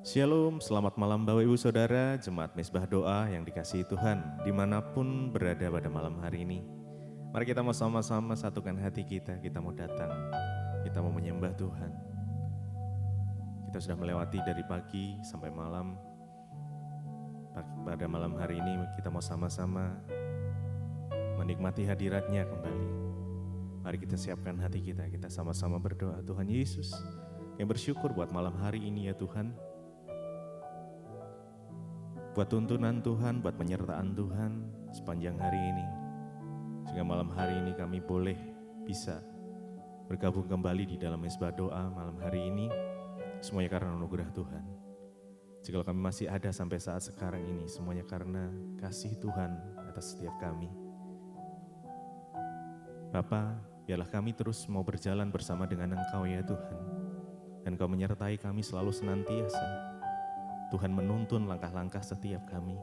Shalom, selamat malam Bapak Ibu Saudara, Jemaat Mezbah Doa yang dikasihi Tuhan, dimanapun berada pada malam hari ini. Mari kita mau sama-sama satukan hati kita mau datang, kita mau menyembah Tuhan. Kita sudah melewati dari pagi sampai malam, pada malam hari ini kita mau sama-sama menikmati hadirat-Nya kembali. Mari kita siapkan hati kita sama-sama berdoa. Tuhan Yesus, yang bersyukur buat malam hari ini ya Tuhan. Buat tuntunan Tuhan, buat penyertaan Tuhan sepanjang hari ini. Sehingga malam hari ini kami boleh bisa bergabung kembali di dalam mezbah doa malam hari ini. Semuanya karena anugerah Tuhan. Jika kami masih ada sampai saat sekarang ini, semuanya karena kasih Tuhan atas setiap kami. Bapa, biarlah kami terus mau berjalan bersama dengan Engkau ya Tuhan. Dan Engkau menyertai kami selalu senantiasa. Tuhan menuntun langkah-langkah setiap kami,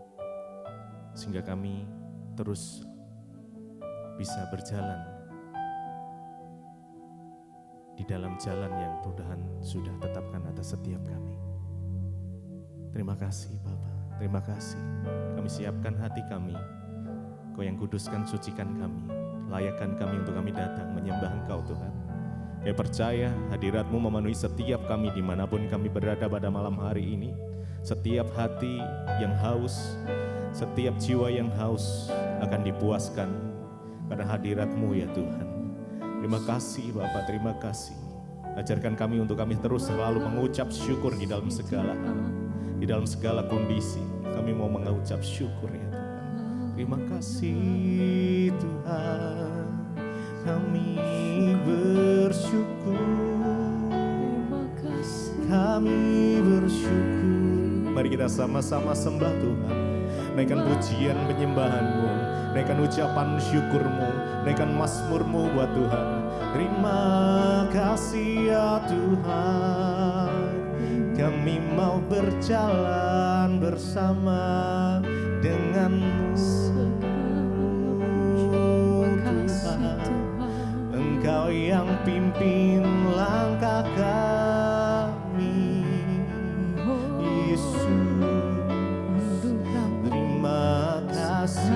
sehingga kami terus bisa berjalan di dalam jalan yang Tuhan sudah tetapkan atas setiap kami. Terima kasih Bapa, terima kasih. Kami siapkan hati kami, Kau yang kuduskan, sucikan kami, layakkan kami untuk kami datang menyembah Engkau Tuhan. Kami percaya hadirat-Mu memenuhi setiap kami dimanapun kami berada pada malam hari ini. Setiap hati yang haus, setiap jiwa yang haus akan dipuaskan karena hadirat-Mu ya Tuhan. Terima kasih Bapak, terima kasih. Ajarkan kami untuk kami terus selalu mengucap syukur di dalam segala hal. Di dalam segala kondisi kami mau mengucap syukur ya Tuhan. Terima kasih Tuhan, kami bersyukur. Kami bersyukur. Mari kita sama-sama sembah Tuhan. Naikkan pujian penyembahan-Mu, naikkan ucapan syukur-Mu, naikkan mazmur-Mu buat Tuhan. Terima kasih ya Tuhan, kami mau berjalan bersama dengan-Mu Tuhan. Engkau yang pimpin langkah kami, Yesus. Terima kasih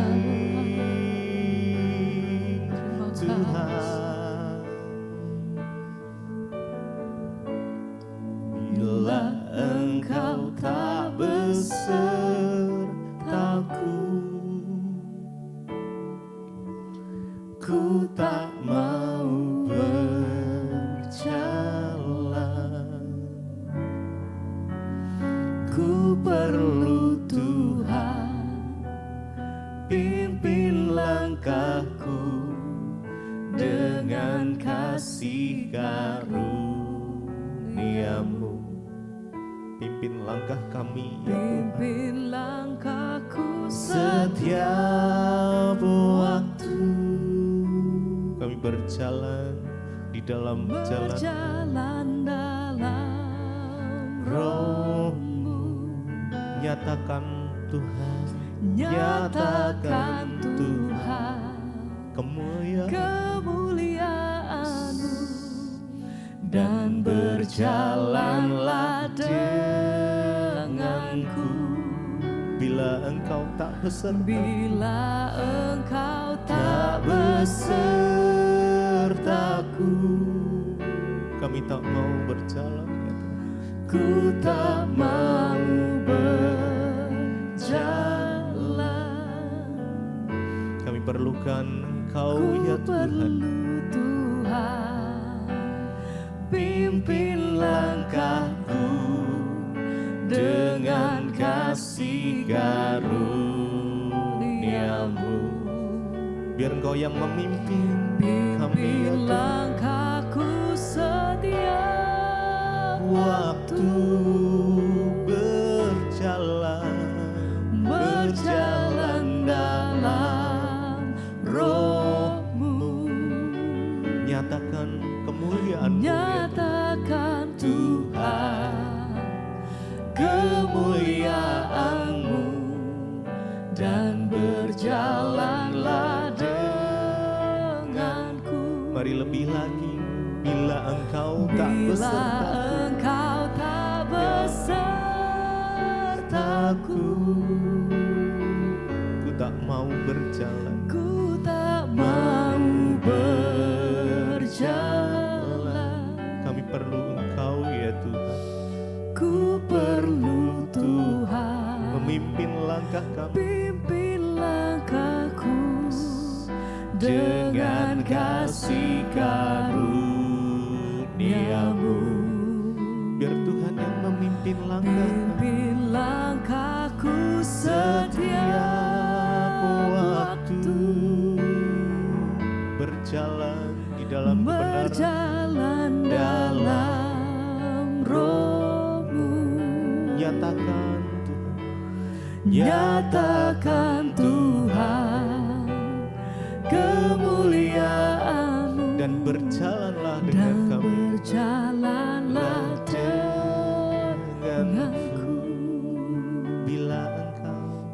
Tuhan. Bila Engkau tak besertaku, ku tak mau berjalan. Ku perlu Tuhan, pimpin langkahku dengan kasih karunia-Mu. Pimpin langkah kami ya Tuhan. Pimpin langkahku setiap waktu. Kami berjalan di dalam jalan dalam Roh-Mu. Nyatakan Tuhan, nyatakan Tuhan kemuliaan-Mu, dan berjalanlah denganku. Bila Engkau tak besertaku, bila Engkau tak besertaku, kami tak mau berjalan ya Tuhan. Ku tak mau berjalan. Kami perlukan Engkau ya Tuhan. Tuhan, pimpin langkahku dengan kasih karunia-Mu. Biar Engkau yang memimpin kami ya Tuhan. Langkahku setiap waktu berjalan dalam Roh-Mu. Nyatakan kemuliaan-Mu, nyatakan Tuhan kemuliaan-Mu, dan berjalanlah denganku. Mari lebih lagi. Bila Engkau tak besertaku, langkahku, ku tak mau berjalan, ku tak mau berjalan. Kami perlu Engkau ya Tuhan. Ku perlu Tuhan, memimpin langkah kami, pimpin langkahku dengan kasih karunia-Mu. Biar Tuhan yang memimpin langkah kami, Pimpin langkahku setiap waktu, berjalan di dalam kebenaran, berjalan dalam Roh-Mu. nyatakan Tuhan, Nyatakan Tuhan kemuliaan-Mu, dan berjalanlah dengan dan kami, berjalanlah denganku.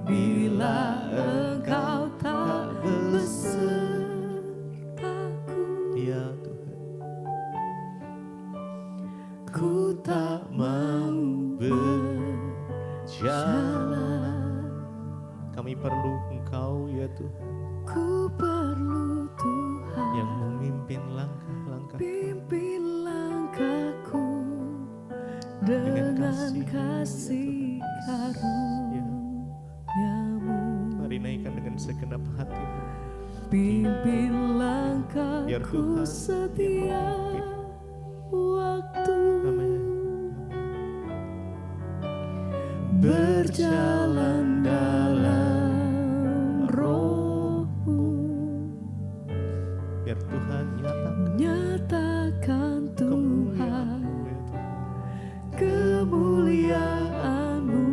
Bila Engkau tak besertaku, ya Tuhan, ku tak mau berjalan. Kami perlu Engkau ya Tuhan, Ku perlu Tuhan, yang memimpin langkah-langkah, pimpin langkahku Dengan dengan kasih-Mu, kasih karunia-Mu. mari naikkan dengan segenap hatimu. Pimpin Biar langkahku Tuhan setiap waktu, Amin. berjalan dalam Roh-Mu. Biar Tuhan Nyatakan Tuhan kemuliaan-Mu,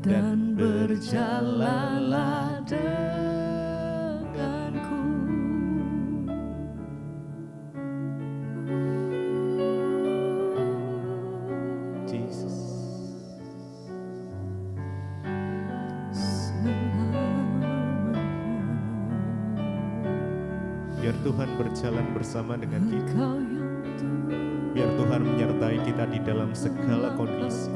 dan berjalanlah denganku. Jesus. Biar Tuhan berjalan bersama dengan kita. Engkau yang Biar Tuhan menyertai kita di dalam segala kondisi.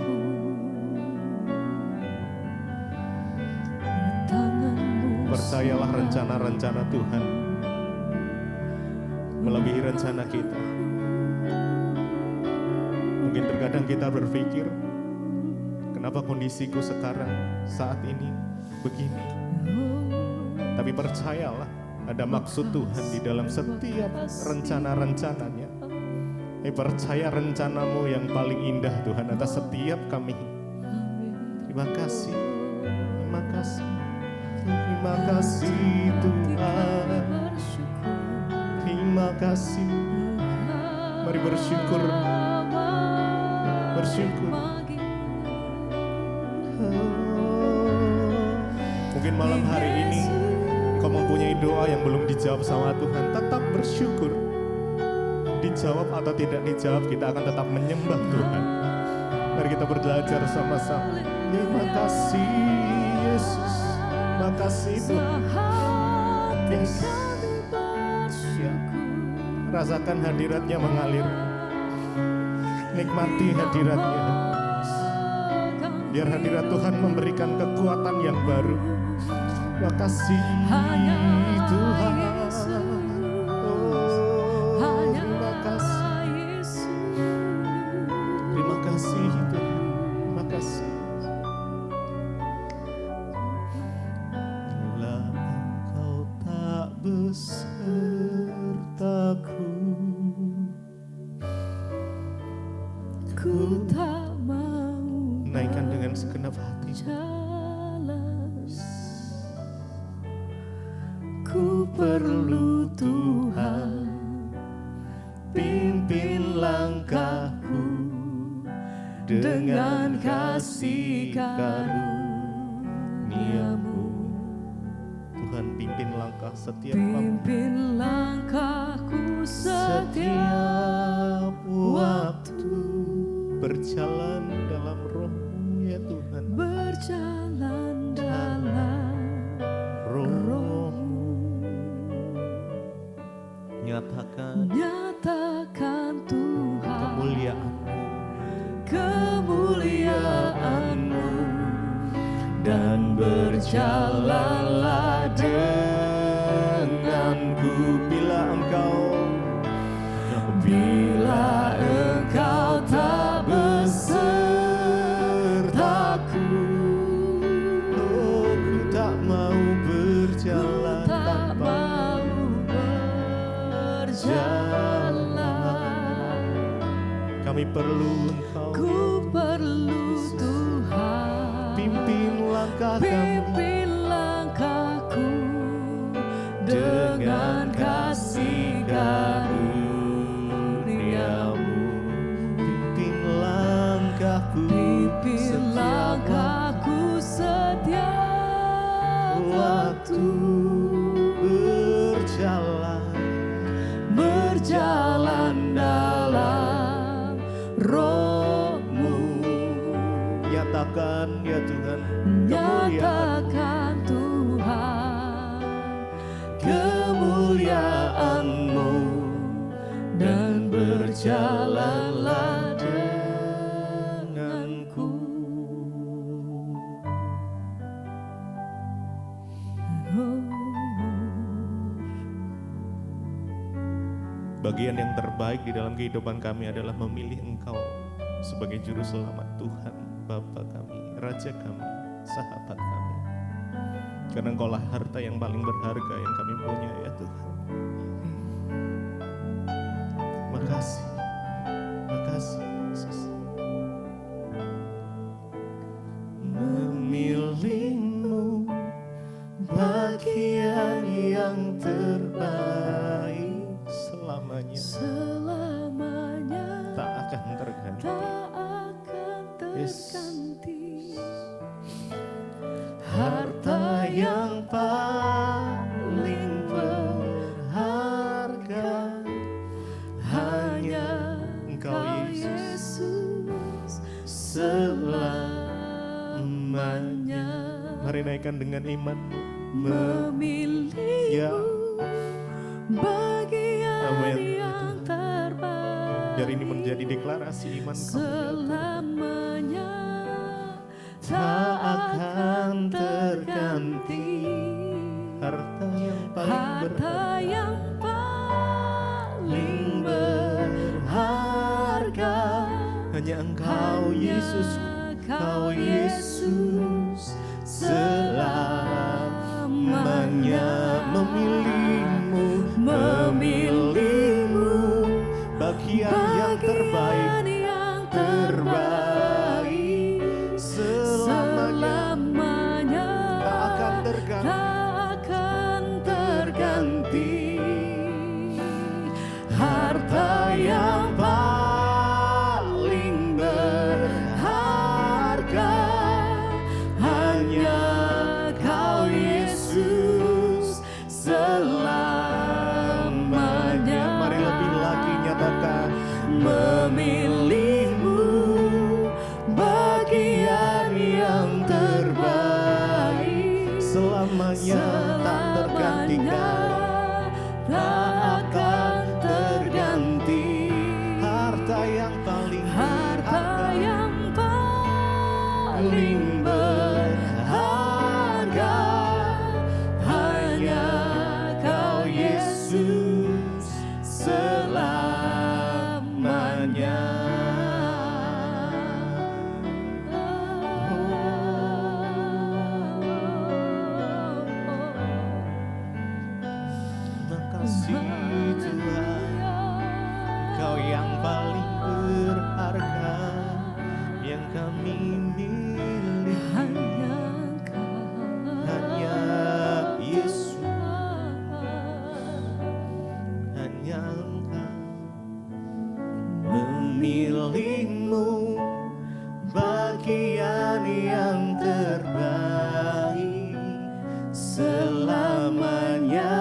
tangan-Mu Percayalah rencana-rencana Tuhan melebihi rencana kita. Mungkin terkadang kita berpikir, kenapa kondisiku sekarang, saat ini, begini. Tapi percayalah, ada maksud Tuhan di dalam setiap rencana-rencananya. Percaya rencana-Mu yang paling indah Tuhan atas setiap kami. Terima kasih, terima kasih, terima kasih Tuhan. Terima kasih. Mari bersyukur, bersyukur. Mungkin malam hari ini kau mempunyai doa yang belum dijawab sama Tuhan, tetap bersyukur. Dijawab atau tidak dijawab, kita akan tetap menyembah Tuhan. Mari kita belajar sama-sama. Terima kasih Yesus, terima kasih Tuhan. Yes. Ya. Rasakan hadiratnya mengalir, nikmati hadiratnya. Biar hadirat Tuhan memberikan kekuatan yang baru. Terima kasih Tuhan. Terima kasih. Terima kasih Tuhan. Terima kasih. Bila Engkau tak besertaku, ku tak mau naikkan dengan segenap hati. jalan. Ku perlu Tuhan, Pimpin langkahku dengan kasih karunia-Mu. Tuhan, pimpin langkah setiap hamba, pimpin langkahku setiap waktu, berjalan dalam Roh-Mu ya Tuhan. berjalan dalam Roh-Mu nyatakan Tuhan kemuliaan-Mu, kemuliaan-Mu, berjalanlah denganku bila engkau tak besertaku. Oh, ku tak mau berjalan Kami perlu engkau. Ku perlu Tuhan. Pimpin langkah kami, langkahku dengan kasih karuniamu. Pimpin langkahku setiap waktu berjalan dalam roh-Mu. Nyatakan ya Tuhan, nyatakan Tuhan kemuliaan-Mu dan berjalanlah denganku. Bagian yang terbaik di dalam kehidupan kami adalah memilih Engkau sebagai juru selamat Tuhan, Bapa kami, Raja kami, sahabat kami. Karena Engkaulah harta yang paling berharga yang kami punya ya Tuhan. Makasih Yesus. Memilih-Mu bagian yang terbaik selamanya tak akan terganti. Harta yang paling berharga hanya Engkau Yesus selamanya. Mari naikkan dengan iman-Mu. Memilih-Mu bagian yang terbaik. Biar ini menjadi deklarasi iman kami. Selamanya tak akan terganti. Harta yang paling berharga hanya Engkau Yesus, Engkau Yesus selamanya. Memilih-Mu bagian yang terbaik selamanya tak akan terganti. Harta yang paling berharga hanya Kau Yesus selamanya. Mari lebih lagi nyatakan, memilih-Mu bagian yang terbaik selamanya tak tergantikan, tak akan terganti. Harta yang paling berharga hanya Kau Yesus selamanya. Makasih Tuhan, Kau yang paling berharga yang kami miliki. Hanya Yesus, hanya Engkau. Memilih-Mu bagian yang terbaik selamanya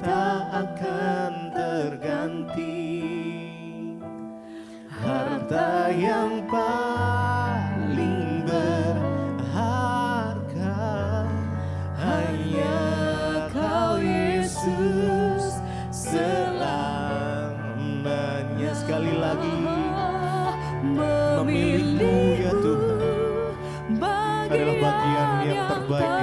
tak akan terganti. Harta yang paling berharga hanya Kau Yesus selamanya. Sekali lagi, memilih-Mu ya Tuhan adalah bagian yang terbaik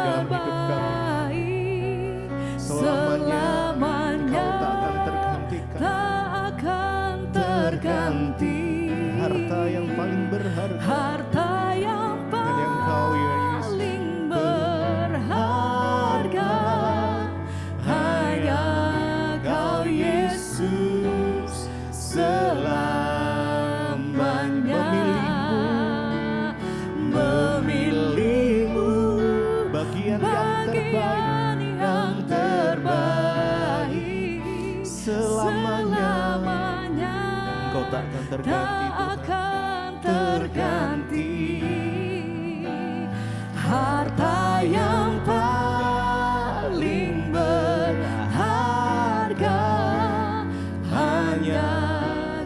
pelayan yang terbaik selamanya. Engkau takkan terganti, Tak akan terganti. Harta yang paling berharga hanya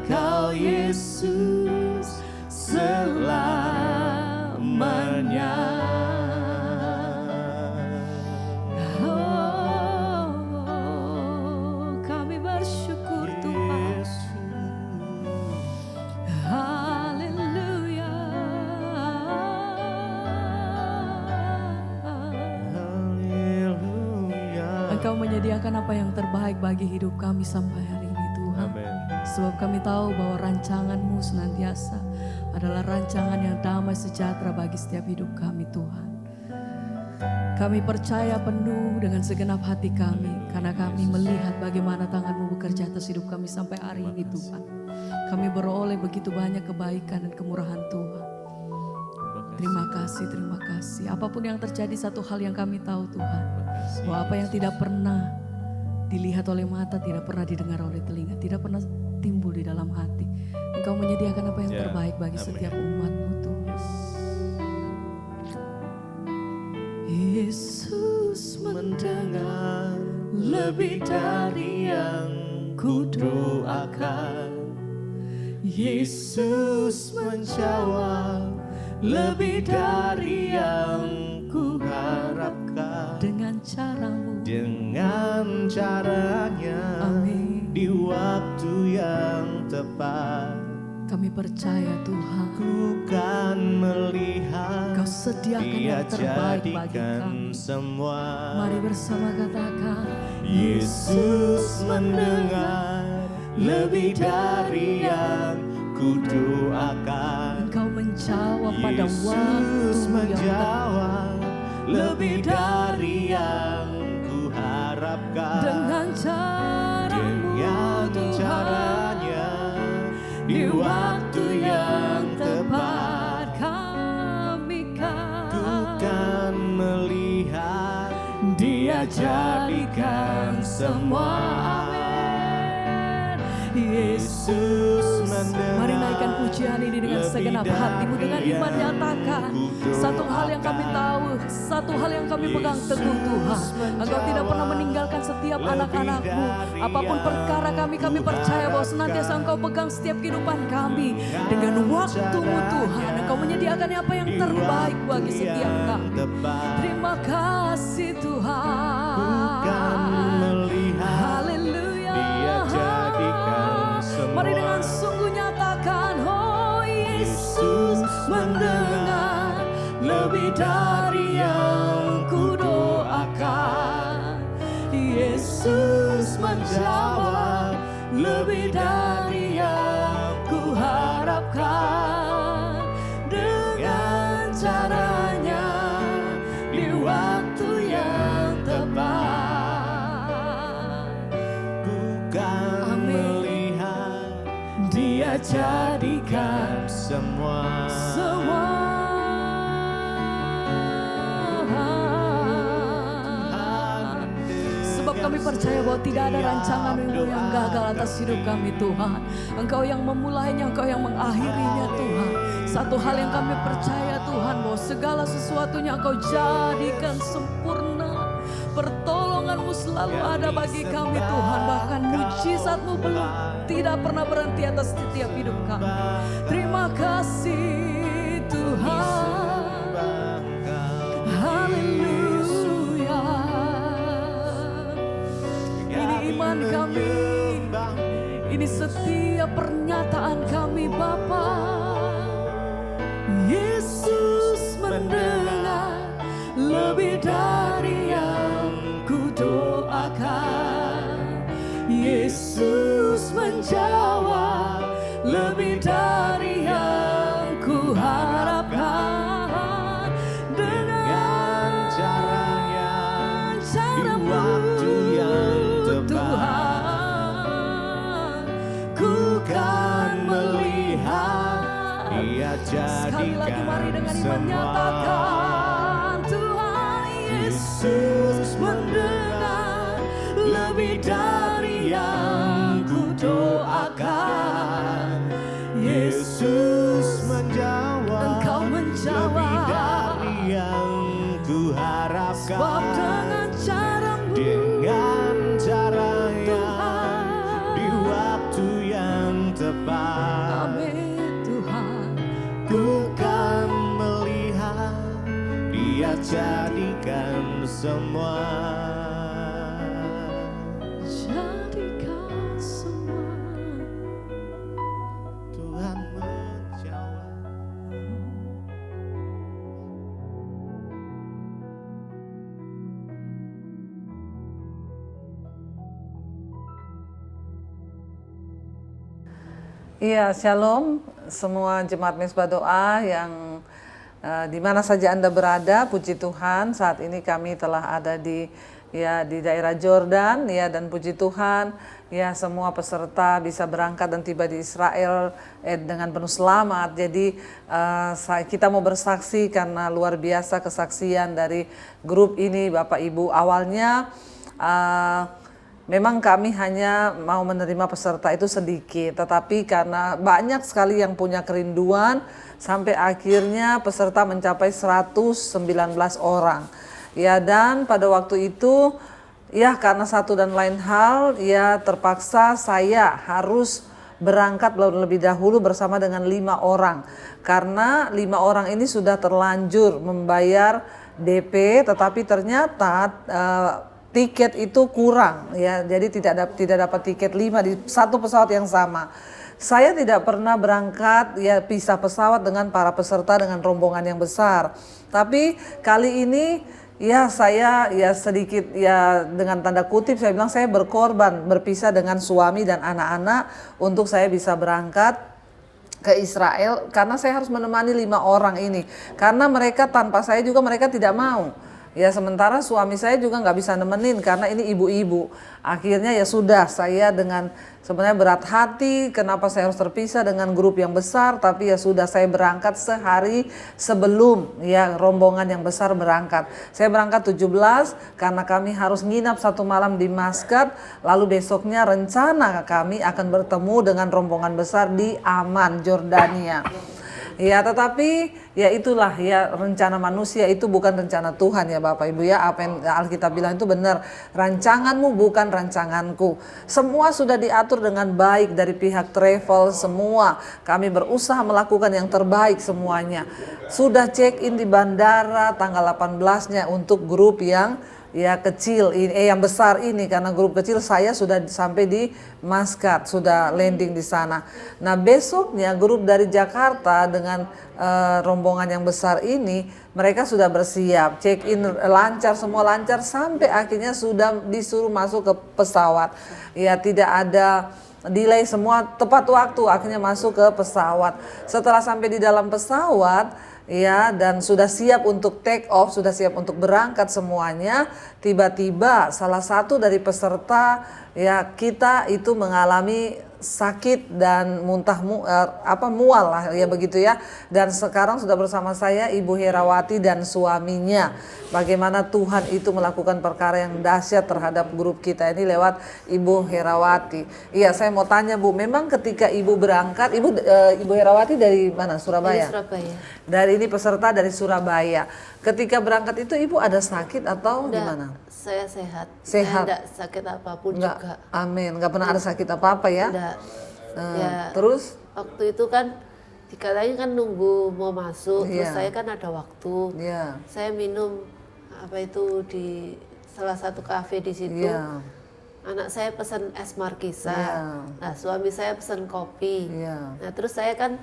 Kau Yesus selamanya. Oh, kami bersyukur Tuhan. Haleluya. Engkau menyediakan apa yang terbaik bagi hidup kami sampai hari ini Tuhan. Amin. Sebab kami tahu bahwa rancangan-Mu senantiasa adalah rancangan yang damai sejahtera bagi setiap hidup kami Tuhan. Kami percaya penuh dengan segenap hati kami karena kami melihat bagaimana tangan-Mu bekerja atas hidup kami sampai hari ini Tuhan. Kami beroleh begitu banyak kebaikan dan kemurahan Tuhan. Terima kasih, terima kasih. Apapun yang terjadi, satu hal yang kami tahu Tuhan, bahwa apa yang tidak pernah dilihat oleh mata, tidak pernah didengar oleh telinga, tidak pernah timbul di dalam hati. Engkau menyediakan apa yang terbaik bagi setiap umat-Mu Tuhan. Yesus mendengar lebih dari yang kudoakan. Yesus menjawab lebih dari yang kuharapkan. Dengan caramu, Dengan caranya, amin. di waktu yang tepat, Kami percaya Tuhan, ku kan melihat Kau sediakan Dia yang terbaik bagi jadikan kami. semua. Mari bersama katakan, Yesus mendengar lebih dari yang kudoakan. Engkau menjawab pada Yesus waktu yang menjawab lebih dari yang kuharapkan. dengan caramu Dengan Tuhan, caranya, di waktu yang tepat kami kan melihat Dia jadikan semua. Amin. Yesus, mari naikkan pujian ini dengan segenap hatimu, dengan iman nyatakan satu hal yang kami tahu, satu hal yang kami pegang teguh Tuhan. Engkau tidak pernah meninggalkan setiap anak-anak-Mu. Apapun perkara kami percaya bahwa senantiasa Engkau pegang setiap kehidupan kami. Dengan waktu-Mu Tuhan, Engkau menyediakan apa yang terbaik bagi setiap kami. Terima kasih Tuhan. Haleluya. Dia jadikan semua. Mari dengan sungguh nyatakan, oh Yesus mendengar lebih dari yang kudoakan. Yesus menjawab lebih dari yang kuharapkan. Dengan caranya, di waktu yang tepat, Bukan amin. melihat Dia jadikan semua. Sebab kami percaya bahwa tidak ada rancangan-Mu yang gagal atas hidup kami Tuhan. Engkau yang memulainya, Engkau yang mengakhirinya Tuhan. Satu hal yang kami percaya Tuhan, bahwa segala sesuatunya Engkau jadikan sempurna. Pertolongan-Mu selalu ada bagi kami Tuhan. Bahkan mujizat-Mu belum tidak pernah berhenti atas setiap hidup kami. Terima kasih Tuhan. Haleluya. Ini iman kami, ini setiap pernyataan kami Bapa. Yesus mendengar lebih dari yang kudoakan. Yesus menjawab lebih dari yang kuharapkan. Dengan Caranya, di caramu waktu yang tepat, Tuhan, ku kan semua. Jadikan semua. Tuhan menjawab. Iya, shalom semua jemaat Mezbah Doa yang di mana saja Anda berada. Puji Tuhan, saat ini kami telah ada di daerah Jordan ya, dan puji Tuhan ya, semua peserta bisa berangkat dan tiba di Israel dengan penuh selamat. Jadi kita mau bersaksi karena luar biasa kesaksian dari grup ini Bapak Ibu. Awalnya memang kami hanya mau menerima peserta itu sedikit, tetapi karena banyak sekali yang punya kerinduan, sampai akhirnya peserta mencapai 119 orang. Ya, dan pada waktu itu, ya karena satu dan lain hal, ya terpaksa saya harus berangkat lebih dahulu bersama dengan 5 orang. Karena 5 orang ini sudah terlanjur membayar DP, tetapi ternyata tiket itu kurang ya, jadi tidak dapat tiket 5 di satu pesawat yang sama. Saya tidak pernah berangkat ya pisah pesawat dengan para peserta dengan rombongan yang besar. Tapi kali ini ya saya ya sedikit ya dengan tanda kutip saya bilang saya berkorban berpisah dengan suami dan anak-anak untuk saya bisa berangkat ke Israel karena saya harus menemani 5 orang ini. Karena mereka tanpa saya juga mereka tidak mau. Ya sementara suami saya juga nggak bisa nemenin karena ini ibu-ibu. Akhirnya ya sudah, saya dengan sebenarnya berat hati kenapa saya harus terpisah dengan grup yang besar, tapi ya sudah saya berangkat sehari sebelum ya rombongan yang besar berangkat. Saya berangkat 17 karena kami harus nginap 1 malam di Maskat, lalu besoknya rencana kami akan bertemu dengan rombongan besar di Amman, Jordania. Ya tetapi ya itulah ya rencana manusia itu bukan rencana Tuhan ya Bapak Ibu ya. Apa yang Alkitab bilang itu benar. Rancanganmu bukan rancanganku. Semua sudah diatur dengan baik dari pihak travel semua. Kami berusaha melakukan yang terbaik semuanya. Sudah check in di bandara tanggal 18-nya untuk grup yang ya kecil yang besar ini, karena grup kecil saya sudah sampai di Maskat, sudah landing di sana. Nah besoknya grup dari Jakarta dengan rombongan yang besar ini mereka sudah bersiap, check in lancar, semua lancar sampai akhirnya sudah disuruh masuk ke pesawat. Ya tidak ada delay, semua tepat waktu akhirnya masuk ke pesawat. Setelah sampai di dalam pesawat ya dan sudah siap untuk take off, sudah siap untuk berangkat semuanya, tiba-tiba salah satu dari peserta ya kita itu mengalami sakit dan mual lah ya begitu ya. Dan sekarang sudah bersama saya Ibu Herawati dan suaminya. Bagaimana Tuhan itu melakukan perkara yang dahsyat terhadap grup kita ini lewat Ibu Herawati. Iya, saya mau tanya Bu, memang ketika Ibu berangkat, Ibu Herawati dari mana? Surabaya. Dari Surabaya. Dari ini peserta dari Surabaya. Ketika berangkat itu Ibu ada sakit atau gimana? Saya sehat. Sehat. Saya enggak sakit apapun Enggak, juga. amin. Enggak pernah ada sakit apa-apa ya? Enggak. Ya, Terus? waktu itu kan dikatakan kan nunggu mau masuk, terus Iya. saya kan ada waktu. Iya. Saya minum di salah satu kafe di situ. Iya. Anak saya pesan es markisa. Iya. Nah, suami saya pesan kopi. Iya. Nah, terus saya kan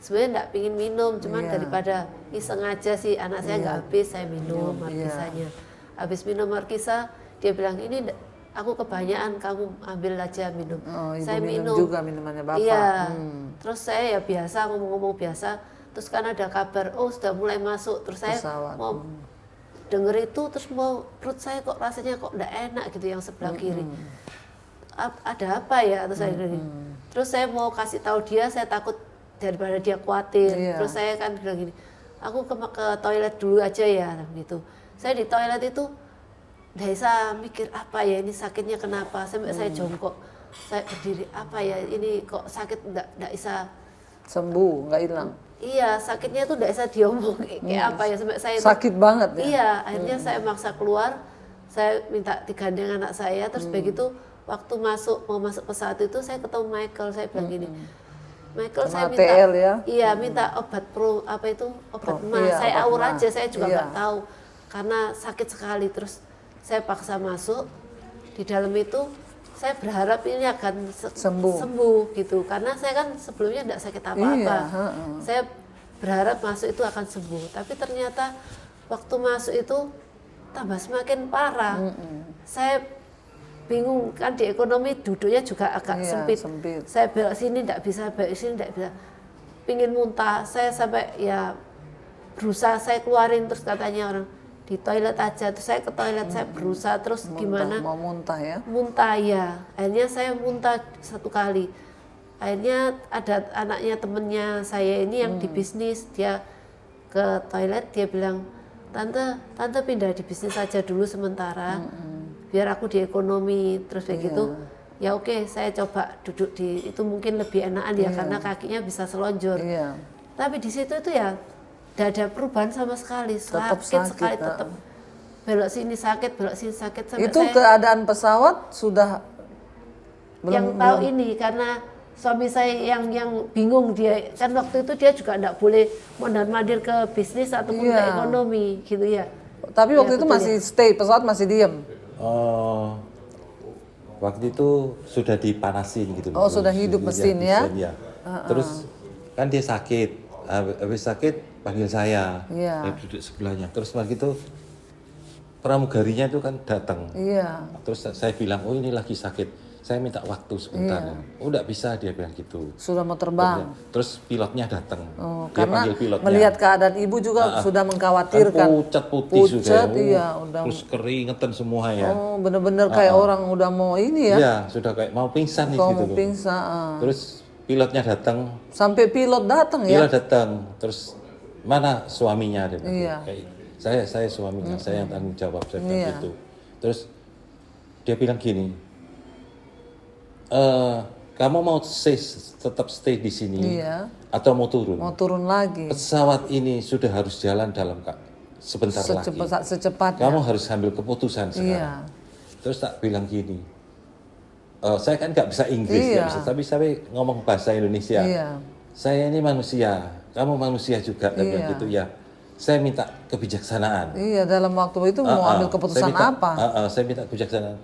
sebenarnya enggak pingin minum, cuman Iya. daripada iseng aja sih anak saya nggak habis, saya minum markisanya. Habis minum markisa, dia bilang ini aku kebanyakan, kamu ambil aja minum. Oh, Ibu saya minum juga minumannya Bapak. Iya. Terus saya ya biasa ngomong-ngomong biasa. Terus kan ada kabar, oh sudah mulai masuk. Terus saya Pesawat. mau denger itu, terus mau perut saya kok rasanya kok enggak enak gitu yang sebelah kiri. Ada apa ya? Terus saya mau kasih tahu dia, saya takut daripada dia khawatir. Iya. Terus saya kan bilang gini, aku ke toilet dulu aja ya gitu. Saya di toilet itu nggak bisa mikir apa ya ini sakitnya kenapa, sampai saya jongkok, saya berdiri apa ya ini kok sakit nggak bisa Sembuh, nggak hilang. Iya, sakitnya tuh nggak bisa diomong kayak apa ya, sampai saya Sakit banget ya? Iya, akhirnya saya maksa keluar, saya minta digandeng anak saya, terus begitu waktu mau masuk pesawat itu saya ketemu Michael, saya bilang gini, Michael Sama saya minta TL ya? iya minta obat obat Pro, mah, iya, saya obat aur mah. aja, saya juga Iya. nggak tahu karena sakit sekali. Terus saya paksa masuk di dalam itu, saya berharap ini akan sembuh gitu, karena saya kan sebelumnya tidak sakit apa-apa. Saya berharap masuk itu akan sembuh, tapi ternyata waktu masuk itu tambah semakin parah. Saya bingung, kan di ekonomi duduknya juga agak sempit. Saya belok sini tidak bisa, belok sini tidak bisa, pingin muntah. Saya sampai ya berusaha saya keluarin, terus katanya orang di toilet aja. Terus saya ke toilet, saya berusaha terus gimana mau muntah ya, muntah ya, akhirnya saya muntah 1 kali. Akhirnya ada anaknya temennya saya ini yang di bisnis, dia ke toilet, dia bilang, tante pindah di bisnis saja dulu sementara, biar aku di ekonomi. Terus kayak gitu, ya oke, saya coba duduk di itu, mungkin lebih enakan ya, karena kakinya bisa selonjor. Tapi di situ itu ya tidak ada perubahan sama sekali, sakit sekali tetap. Belok sini sakit, belok sini sakit. Sampai itu keadaan pesawat sudah yang tahu ini, karena suami saya yang bingung, dia kan waktu itu dia juga tidak boleh mondar-mandir ke bisnis ataupun ke ekonomi gitu ya. Tapi waktu itu masih stay, pesawat masih diem. Waktu itu sudah dipanasin gitu. Oh, sudah hidup mesin ya. Terus kan dia sakit, habis sakit panggil saya, saya duduk sebelahnya. Terus begitu pramugarinya itu kan datang. Terus saya bilang, oh ini lagi sakit, saya minta waktu sebentar. Oh enggak bisa, dia bilang gitu. Sudah mau terbang. Terus pilotnya datang. Dia Karena panggil pilotnya. melihat keadaan ibu juga sudah mengkhawatirkan. Kan pucat putih sudah. Udah. Terus keringetan semua ya. Oh, bener-bener kayak orang udah mau ini ya. Iya, sudah kayak mau pingsan gitu. Mau pingsan. Terus pilotnya datang. Sampai pilot datang ya. Pilot datang. Terus mana suaminya, dia bilang. Kayak saya suaminya, saya yang tanggung jawab, saya bilang gitu. Terus dia bilang gini, kamu mau tetap stay di sini atau mau turun? Mau turun lagi. Pesawat ini sudah harus jalan dalam sebentar lagi. Secepatnya. Kamu harus ambil keputusan sekarang. Terus tak bilang gini, saya kan nggak bisa Inggris, nggak bisa, tapi saya ngomong bahasa Indonesia. Saya ini manusia, kamu manusia juga, bilang gitu ya. Saya minta kebijaksanaan. Iya, dalam waktu itu mau ambil keputusan apa? Saya minta kebijaksanaan.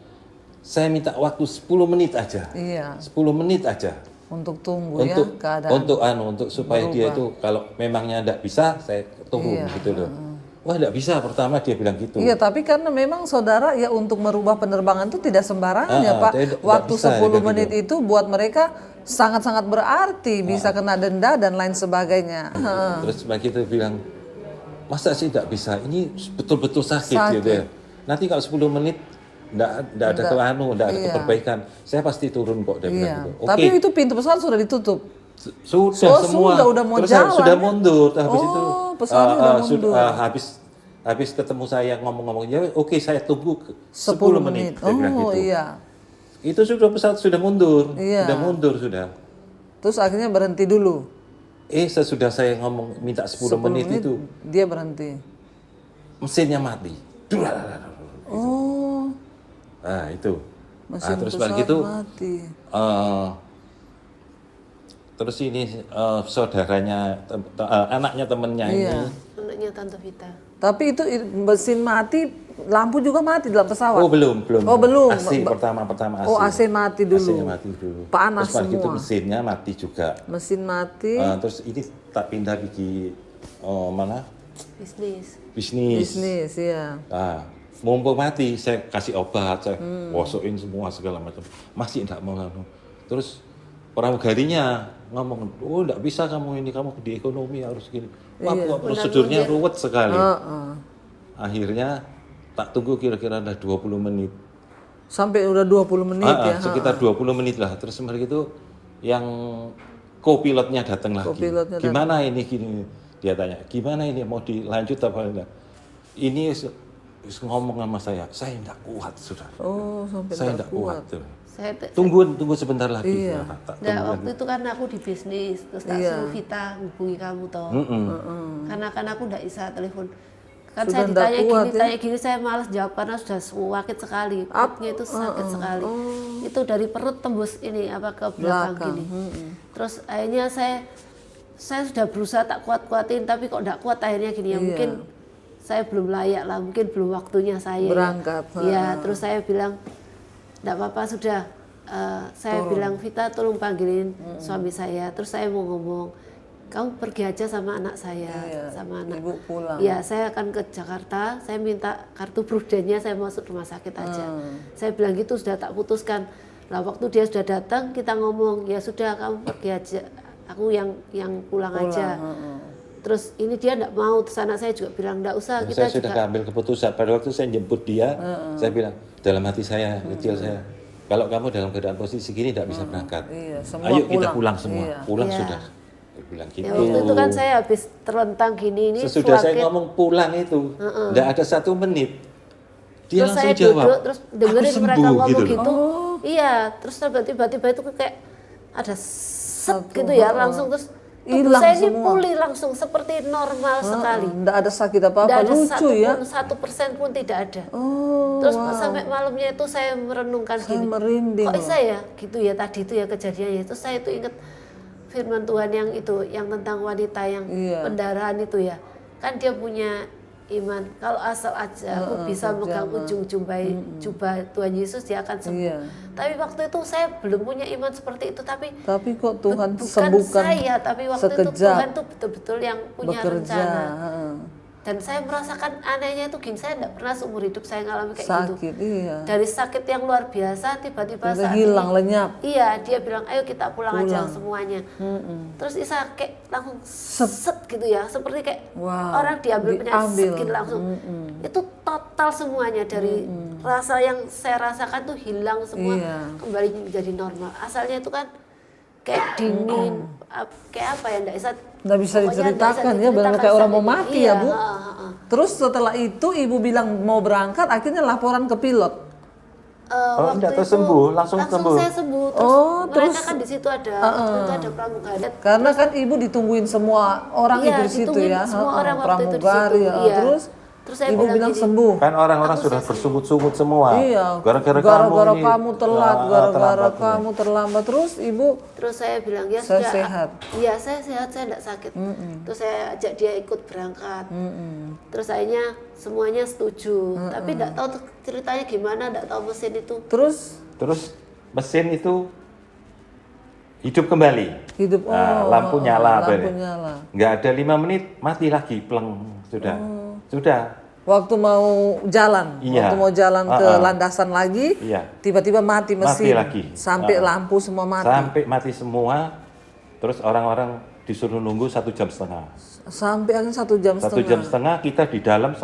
Saya minta waktu 10 menit aja. 10 menit aja. Untuk tunggu ya keadaan. Untuk supaya berubah. Dia itu kalau memangnya enggak bisa, saya turun gitu loh. Wah, enggak bisa, pertama dia bilang gitu. Iya, tapi karena memang saudara ya untuk merubah penerbangan itu tidak sembarangan ya, Pak. Waktu bisa, 10 menit gitu. Itu buat mereka sangat-sangat berarti, bisa kena denda dan lain sebagainya. Terus begitu bilang, masa sih enggak bisa? Ini betul-betul sakit gitu ya. Nanti kalau 10 menit Nggak ada nggak ada keperbaikan, saya pasti turun kok, dia bilang gitu. Tapi itu pintu pesawat sudah ditutup. Sudah semua. Udah mau terus jalan. Sudah mundur. Habis itu pesawatnya udah mundur. Habis ketemu saya ngomong-ngomong, ya oke, saya tunggu 10 menit. Dia bilang gitu. Itu sudah pesawat sudah mundur. Sudah mundur sudah. Terus akhirnya berhenti dulu. Sesudah saya ngomong minta 10 menit itu dia berhenti. Mesinnya mati. Nah itu. Terus begitu terus ini saudaranya, anaknya temennya ini. Anaknya Tante Vita. Tapi itu mesin mati, lampu juga mati dalam pesawat. Oh belum. Oh belum. AC pertama AC. Oh AC mati dulu. AC mati dulu. Panas terus semua. Terus mesinnya mati juga. Mesin mati. Terus ini tak pindah di mana? Bisnis ya. Mumpung mati, saya kasih obat, saya wosokin semua segala macam. Masih tidak mau. Terus pramugarinya ngomong, oh tidak bisa kamu ini, kamu di ekonomi harus gini. Wah, prosedurnya ruwet sekali. Akhirnya tak tunggu kira-kira udah 20 menit. Sampai udah 20 menit ya? Sekitar 20 menit lah. Terus begitu yang co-pilotnya datang lagi. Gimana ini gini? Dia tanya, gimana ini mau dilanjut apa enggak? Ini ngomong sama saya tidak kuat sudah. Sampai saya tidak kuat. Tunggu sebentar lagi. Waktu itu kan aku di bisnis, terus tak suruh Vita hubungi kamu toh. Karena kan aku tidak bisa telepon. Kan sudah saya ditanya gini, saya malas jawab karena sudah sakit sekali. Perutnya itu sakit sekali. Itu dari perut tembus ini ke belakang gini. Terus akhirnya saya sudah berusaha tak kuat-kuatin, tapi kok tidak kuat akhirnya gini ya, mungkin saya belum layak lah, mungkin belum waktunya saya Berangkat, ya. Terus saya bilang enggak apa-apa sudah. Saya bilang Vita tolong panggilin suami saya. Terus saya mau ngomong, kamu pergi aja sama anak saya, sama anak. Ibu pulang. Ya, saya akan ke Jakarta. Saya minta kartu prudennya, saya masuk rumah sakit aja. Saya bilang gitu, sudah tak putuskan. Lah waktu dia sudah datang, kita ngomong, ya sudah kamu pergi aja. Aku yang pulang aja. Terus ini dia enggak mau. Terus anak saya juga bilang enggak usah. Kita Saya sudah ambil keputusan. Pada waktu saya jemput dia, saya bilang dalam hati saya, kecil saya, kalau kamu dalam keadaan posisi gini tidak bisa berangkat. Iya, semua Ayo kita pulang. pulang semua. Iya. Pulang Iya. sudah. Saya bilang gitu. Ya, waktu itu kan saya habis terlentang gini ini Sesudah saya sakit. ngomong pulang itu, tidak ada 1 menit. Dia Terus langsung saya jawab, duduk, terus dengerin "Aku mereka sembuh," ngomong gitu gitu. loh. Iya, terus tiba-tiba itu kayak ada set gitu ya, langsung terus tubuh Hilang saya ini semua. pulih langsung seperti normal sekali. Enggak ada sakit Tidak apa-apa, ada lucu ya. 1% pun tidak ada. Oh, Terus sampai malamnya itu saya merenungkan saya gini. merinding. Kok bisa ya gitu ya tadi itu ya kejadiannya. Terus saya itu ingat firman Tuhan yang itu, yang tentang wanita yang pendarahan itu ya. Kan dia punya iman. Kalau asal aja aku bisa megang ujung jubah Tuhan Yesus, dia akan sembuh. Iya. Tapi waktu itu saya belum punya iman seperti itu. Tapi kok Tuhan bukan sembuhkan saya, tapi waktu itu sekejap Tuhan tuh betul-betul yang punya bekerja. rencana. heeh. Dan saya merasakan anehnya itu gini, saya tidak pernah seumur hidup saya ngalami kayak gitu. Sakit, iya. Dari sakit yang luar biasa tiba-tiba Udah saat hilang, ini, lenyap. Iya, dia bilang ayo kita pulang aja semuanya. Terus Isa kayak langsung set gitu ya, seperti kayak Wow, orang diambil penyakit diambil. gitu langsung. Itu total semuanya dari rasa yang saya rasakan tuh hilang semua, Iya. kembali menjadi normal. Asalnya itu kan kayak dingin, kayak apa ya, Nggak bisa pokoknya diceritakan ya, benar kayak orang mau sakitnya. mati Iya, ya Bu. Terus setelah itu ibu bilang mau berangkat, akhirnya laporan ke pilot. Oh, waktu enggak, itu sembuh, langsung sembuh. saya sembuh. Terus mereka kan di situ ada, itu ada pramugari. Karena kan ibu ditungguin semua orang Iya, itu di situ ditungguin ya. semua heeh, orang waktu itu di pramugari, situ, ya. iya. Terus saya ibu bilang gini, sembuh. Kan orang-orang sudah bersungut-sungut semua. Iya, Gara-gara kamu telat, gara-gara terlambat ini. kamu terlambat. Terus ibu Terus saya bilang ya Saya sudah. sehat. Iya, saya sehat, saya tidak sakit. Terus saya ajak dia ikut berangkat. Terus akhirnya semuanya setuju. Tapi tidak tahu tuh ceritanya gimana, tidak tahu mesin itu. terus mesin itu hidup kembali. hidup. Nah, lampu nyala, lampu bener. nyala. Nggak ada 5 menit, mati lagi, pleng, sudah. Sudah. Waktu mau jalan, Iya. waktu mau jalan ke Heeh. landasan lagi, Iya. tiba-tiba mati mesin, lagi. sampai Heeh. lampu semua mati, Sampai mati semua, terus orang-orang disuruh nunggu 1,5 jam. sampai akhirnya 1 jam 1,5 setengah. jam kita di dalam,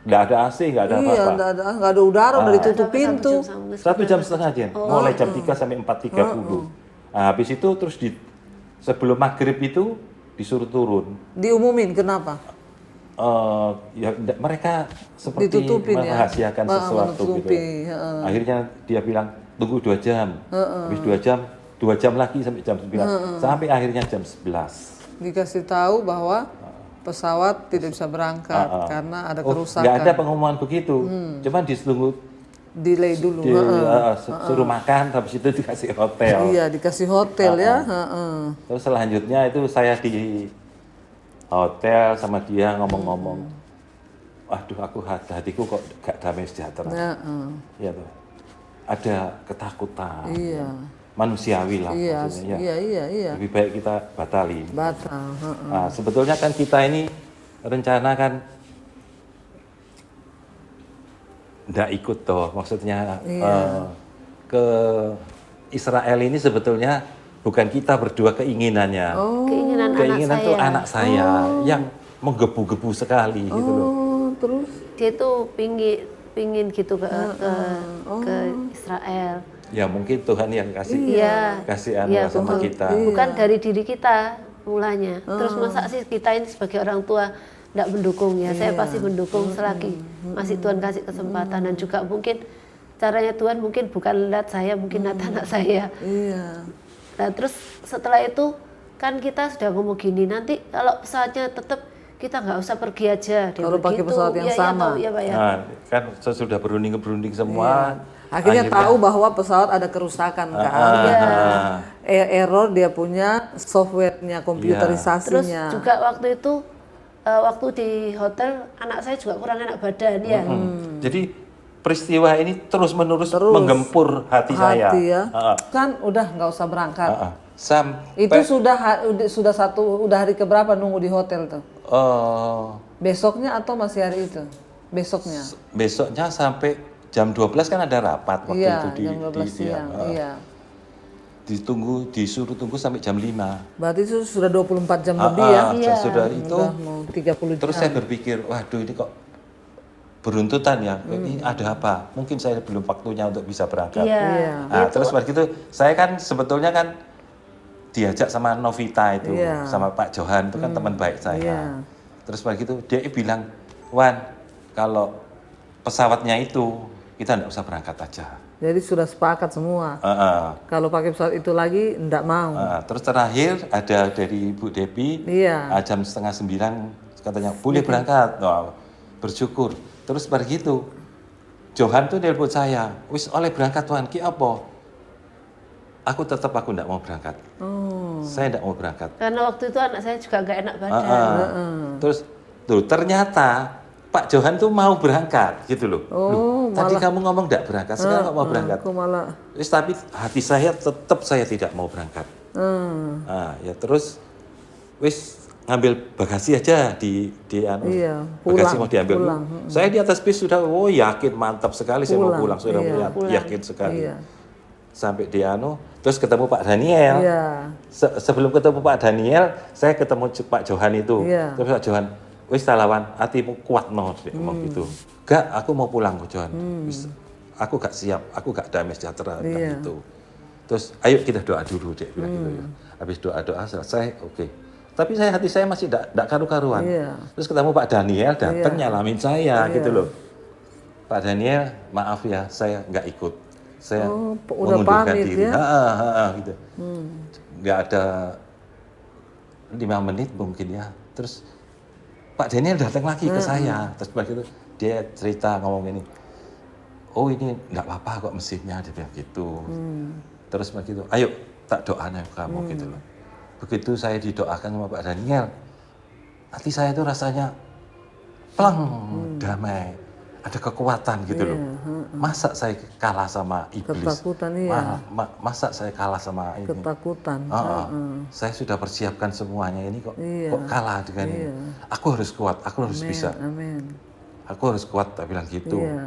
nggak ada AC, nggak ada Iya, apa-apa. nggak ada udara, udah ditutup Sampai pintu. 1 jam sama 1,5 jam aja, mulai jam 3 sampai 4.30. Nah, habis itu terus sebelum maghrib itu disuruh turun. Diumumin kenapa? Mereka seperti Ditutupin ya? merahasiakan sesuatu gitu. menutupi, Akhirnya dia bilang tunggu 2 jam, habis 2 jam lagi sampai jam 9, sampai akhirnya jam 11. Dikasih tahu bahwa pesawat tidak bisa berangkat karena ada kerusakan. Nggak ada pengumuman begitu, cuman disuruh Delay dulu. suruh makan, habis itu dikasih hotel. Iya, dikasih hotel ya. heeh. Terus selanjutnya itu saya di hotel sama dia ngomong-ngomong, waduh aku hatiku kok gak damai sejahtera. Heeh. Iya tuh. Ada ketakutan. Iya. Manusiawi lah Iya, maksudnya. iya. Lebih baik kita batalin. Batal. heeh. Nah, sebetulnya kan kita ini rencana kan nggak ikut toh, maksudnya ke Israel ini sebetulnya bukan kita berdua keinginannya. Keinginan tuh saya. anak saya yang menggebu-gebu sekali gitu loh. Oh, terus Dia tuh pingin gitu ke Israel. Ya mungkin Tuhan yang kasih Iya. kasih Iya, sama betul. kita. Bukan dari diri kita mulanya. Terus masa sih kita ini sebagai orang tua tidak mendukung ya? Saya pasti mendukung selagi masih Tuhan kasih kesempatan, dan juga mungkin caranya Tuhan mungkin bukan lihat saya, mungkin lihat anak saya. iya. Nah terus setelah itu kan kita sudah ngomong gini, nanti kalau pesawatnya tetap kita nggak usah pergi aja. Dia Kalau pakai begitu. pesawat yang Iya, sama. Iya, Pak, ya. Nah, kan sudah berunding semua. Akhirnya tahu bahwa pesawat ada kerusakan kan. Error dia punya softwarenya, Terus komputerisasinya. juga waktu itu waktu di hotel anak saya juga kurang enak badan ya. Jadi peristiwa ini terus-menerus menggempur hati saya. Hati ya. Heeh. Kan udah nggak usah berangkat. Heeh. Sampai Itu udah hari keberapa nunggu di hotel tuh? Besoknya atau masih hari itu? Besoknya. besoknya sampai jam 12 kan ada rapat waktu Iya, itu jam 12 siang. Iya. Disuruh tunggu sampai jam 5. Berarti itu sudah 24 jam lebih ya? Sudah itu Udah mau 30 terus jam. saya berpikir, waduh ini kok beruntutan ya, ini ada apa? Mungkin saya belum waktunya untuk bisa berangkat. Iya. Nah, terus begitu saya kan sebetulnya kan diajak sama Novita itu, Iya. sama Pak Johan itu kan teman baik saya. Iya. Terus begitu dia bilang, Wan, kalau pesawatnya itu kita nggak usah berangkat aja. Jadi sudah sepakat semua. Kalau pakai pesawat itu lagi enggak mau. Terus terakhir ada dari Bu Depi, Iya. jam 8:30 katanya boleh berangkat. Wah, bersyukur. Terus begitu Johan tuh nelpon saya, wis oleh berangkat Tuhan, ki apa? Aku enggak mau berangkat. Saya enggak mau berangkat. Karena waktu itu anak saya juga nggak enak badan. Terus tuh ternyata Pak Johan tuh mau berangkat gitu loh. Loh, tadi kamu ngomong enggak berangkat, sekarang nggak mau berangkat. Aku malah. Tapi hati saya tetap saya tidak mau berangkat. Ya terus wis ngambil bagasi aja di anu. Iya, bagasi pulang, mau diambil. pulang. Saya di atas bis sudah yakin mantap sekali saya mau pulang, sudah yakin sekali. Iya. Sampai di anu, terus ketemu Pak Daniel. Iya. Sebelum ketemu Pak Daniel, saya ketemu Pak Johan itu. Iya. Terus Pak Johan, wis lawan, hatimu kuat no, dia ngomong gitu. Gak, aku mau pulang Pak Johan. Wis, aku gak siap, aku gak damai sejahtera bilang gitu. Terus ayo kita doa dulu dia bilang gitu ya. Habis doa selesai, oke. Tapi hati saya masih gak karu-karuan. Iya. Terus ketemu Pak Daniel datang nyalamin saya gitu loh. Pak Daniel, maaf ya, saya nggak ikut. Saya udah mengundurkan pamit diri. ya? Gitu. Nggak ada 5 menit mungkin ya. Terus Pak Daniel datang lagi ke saya. Terus begitu dia cerita ngomong ini. Oh ini nggak apa-apa kok mesinnya, dia bilang gitu. Terus begitu, ayo tak doain kamu gitu loh. Begitu saya didoakan sama Pak Daniel, hati saya itu rasanya pleng, damai, ada kekuatan gitu loh. Masa saya kalah sama iblis? Ketakutan, iya. Masa saya kalah sama ini? Ketakutan. Saya sudah persiapkan semuanya ini kok kalah dengan ini. Aku harus kuat, aku harus bisa. Amin. Aku harus kuat, tak bilang gitu. Iya.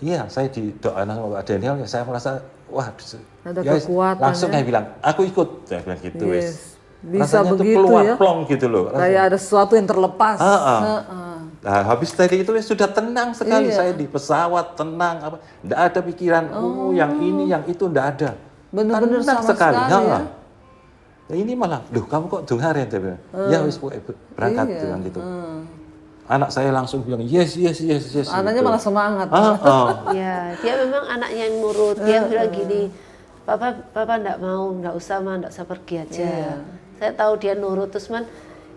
Iya, saya didoain sama Pak Daniel, saya merasa wah Ada ya, kekuatan langsung ya. saya bilang, aku ikut, saya bilang gitu wes. Yes. Bisa Rasanya begitu tuh keluar ya. plong gitu loh. Kayak ada sesuatu yang terlepas. Nah, habis tadi itu sudah tenang sekali saya di pesawat, tenang apa, enggak ada pikiran yang ini, yang itu enggak ada. Benar-benar Tenang sama sekali. sekali ya. Nah, ini malah, loh kamu kok dengarin saya bilang. Ya wis berangkat bilang gitu. Anak saya langsung bilang yes. Anaknya gitu. malah semangat. Ya, dia memang anaknya yang nurut. Dia bilang gini, Papa enggak mau, enggak usah pergi aja. Saya tahu dia nurut, terus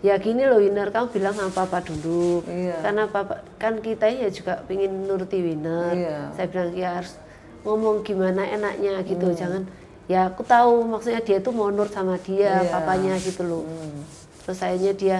ya gini loh Winner, kamu bilang sama Papa dulu. Karena Papa, kan kita ya juga pengen nuruti Winner. Saya bilang ya harus ngomong gimana enaknya gitu, jangan, ya aku tahu maksudnya dia itu mau nurut sama dia, papanya gitu loh. Terus akhirnya dia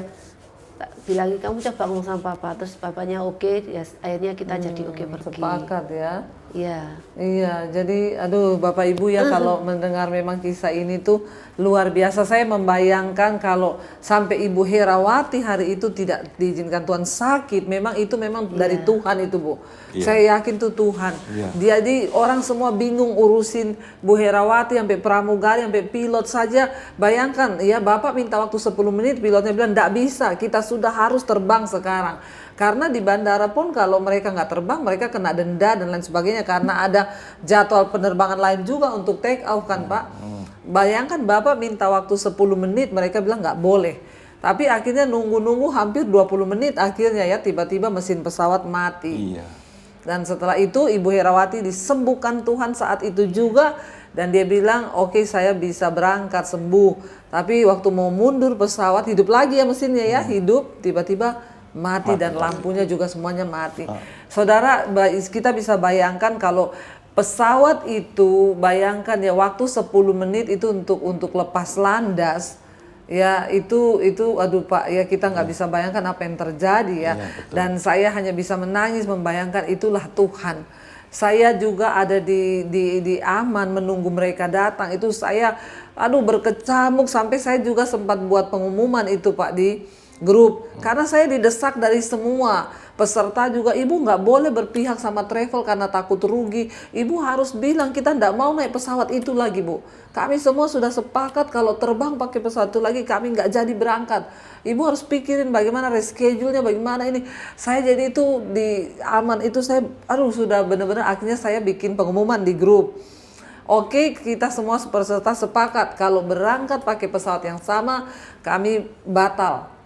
bilang kamu coba ngomong sama Papa, terus papanya oke, ya akhirnya kita jadi oke pergi. Sepakat ya. Iya, jadi aduh Bapak Ibu ya kalau mendengar memang kisah ini tuh luar biasa. Saya membayangkan kalau sampai Ibu Herawati hari itu tidak diizinkan Tuhan sakit, memang dari Tuhan itu Bu. Saya yakin tuh Tuhan. Jadi orang semua bingung urusin Bu Herawati sampai pramugari, sampai pilot saja. Bayangkan ya Bapak minta waktu 10 menit, pilotnya bilang enggak bisa, kita sudah harus terbang sekarang. Karena di bandara pun kalau mereka nggak terbang, mereka kena denda dan lain sebagainya. Karena ada jadwal penerbangan lain juga untuk take off kan Pak. Bayangkan Bapak minta waktu 10 menit, mereka bilang nggak boleh. Tapi akhirnya nunggu-nunggu hampir 20 menit akhirnya ya tiba-tiba mesin pesawat mati. Dan setelah itu Ibu Herawati disembuhkan Tuhan saat itu juga. Dan dia bilang oke, saya bisa berangkat sembuh. Tapi waktu mau mundur pesawat hidup lagi ya mesinnya ya, hidup tiba-tiba mati dan lampunya juga semuanya mati. Saudara, kita bisa bayangkan kalau pesawat itu, bayangkan ya waktu 10 menit itu untuk lepas landas, Ya itu aduh Pak, ya kita nggak bisa bayangkan apa yang terjadi ya. Dan saya hanya bisa menangis membayangkan itulah Tuhan. Saya juga ada di Aman menunggu mereka datang. Itu saya berkecamuk sampai saya juga sempat buat pengumuman itu Pak di grup. Karena saya didesak dari semua peserta juga, ibu nggak boleh berpihak sama travel karena takut rugi. Ibu harus bilang kita nggak mau naik pesawat itu lagi Bu. Kami semua sudah sepakat kalau terbang pakai pesawat itu lagi kami nggak jadi berangkat. Ibu harus pikirin bagaimana reschedule-nya, bagaimana ini. Saya jadi itu di Aman itu saya sudah benar-benar akhirnya saya bikin pengumuman di grup. Oke, kita semua peserta sepakat kalau berangkat pakai pesawat yang sama kami batal.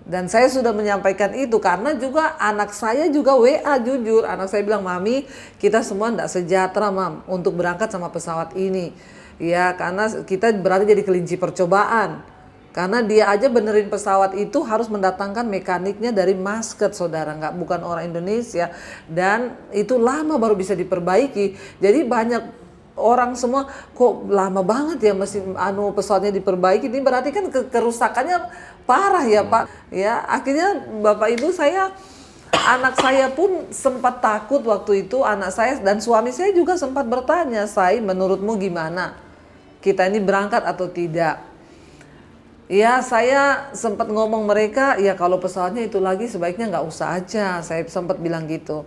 Dan saya sudah menyampaikan itu karena juga anak saya juga WA jujur. Anak saya bilang, Mami kita semua tidak sejahtera Mam untuk berangkat sama pesawat ini. Ya karena kita berarti jadi kelinci percobaan. Karena dia aja benerin pesawat itu harus mendatangkan mekaniknya dari Muscat saudara. Bukan orang Indonesia. Dan itu lama baru bisa diperbaiki. Jadi banyak orang semua kok lama banget ya mesin pesawatnya diperbaiki. Ini berarti kan kerusakannya parah ya Pak. Ya akhirnya Bapak Ibu anak saya pun sempat takut waktu itu. Anak saya dan suami saya juga sempat bertanya, menurutmu gimana? Kita ini berangkat atau tidak? Ya saya sempat ngomong mereka, ya kalau pesawatnya itu lagi sebaiknya nggak usah aja. Saya sempat bilang gitu.